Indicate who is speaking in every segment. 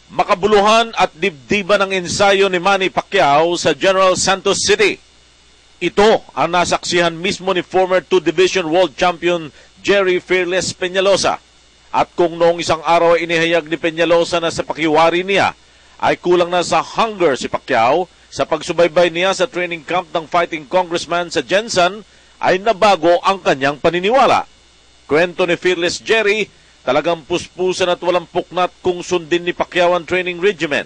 Speaker 1: Makabuluhan at dibdiban ng ensayo ni Manny Pacquiao sa General Santos City. Ito ang nasaksihan mismo ni former 2-division world champion Jerry Fearless Peñalosa. At kung noong isang araw inihayag ni Peñalosa na sa pakiwari niya ay kulang na sa hunger si Pacquiao, sa pagsubaybay niya sa training camp ng fighting congressman sa Jensen ay nabago ang kanyang paniniwala. Kwento ni Fearless Jerry, talagang puspusan at walang puknat kung sundin ni Pacquiao ang training regimen.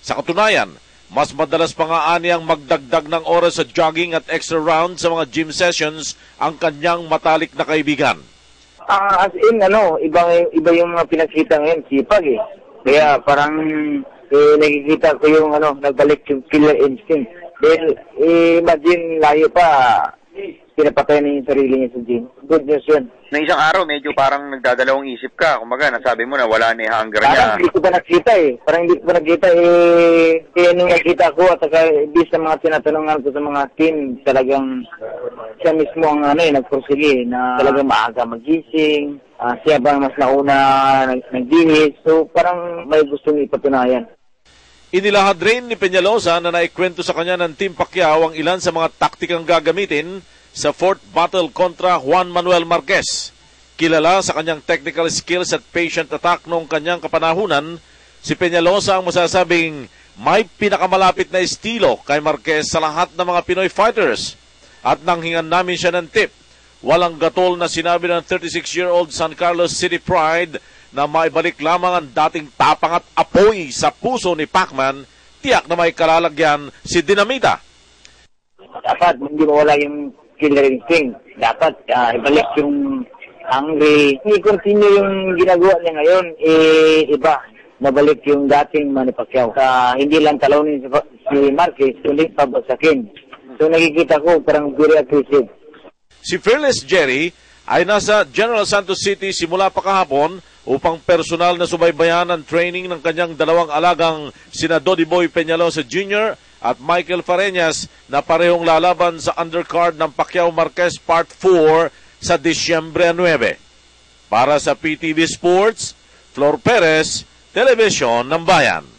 Speaker 1: Sa katunayan, mas madalas pa nga aniyang magdagdag ng oras sa jogging at extra round sa mga gym sessions ang kanyang matalik na kaibigan.
Speaker 2: As in, iba yung mga pinakita ngayon, sipag eh. Kaya parang nakikita ko yung nagbalik yung killer instinct. Dahil imagine layo pa, pinapatay na yung sarili niya sa gym. Good news yun.
Speaker 3: Na isang araw, medyo parang nagdadalawang isip ka. Kumaga, nasabi mo na wala na yung hunger niya.
Speaker 2: Parang hindi ko ba nakita eh. Nung nakita ko at ibig sa mga tinatanungan ko sa mga team, talagang siya mismo ang nagpursige na talagang maaga magising. Siya ba mas nauna nagdihis. So parang may gustong ipatunayan.
Speaker 1: Inilahad rin ni Peñalosa na naikwento sa kanya ng Team Pacquiao ang ilan sa mga taktikang gagamitin sa fourth battle kontra Juan Manuel Marquez. Kilala sa kanyang technical skills at patient attack noong kanyang kapanahunan, si Peñalosa ang masasabing may pinakamalapit na estilo kay Marquez sa lahat ng mga Pinoy fighters. At nang hingan namin siya ng tip, walang gatol na sinabi ng 36-year-old San Carlos City Pride na maibalik lamang ang dating tapang at apoy sa puso ni Pacman, tiyak na may kalalagyan si Dinamita.
Speaker 2: Dapat hindi mawala yung killer instinct. Dapat ibalik yung hungry. I-continue yung ginagawa niya ngayon, iba. Mabalik yung dating Manny Pacquiao. Hindi lang talawin si Marquez, kundi pabasakin. So nakikita ko parang very aggressive.
Speaker 1: Si Fearless Jerry ay nasa General Santos City simula pa kahapon upang personal na subaybayan ang training ng kanyang dalawang alagang sina Dodiboy Peñalosa Jr. at Michael Fareñas na parehong lalaban sa undercard ng Pacquiao Marquez Part 4 sa Disyembre 9. Para sa PTV Sports, Flor Perez, Telebisyon ng Bayan.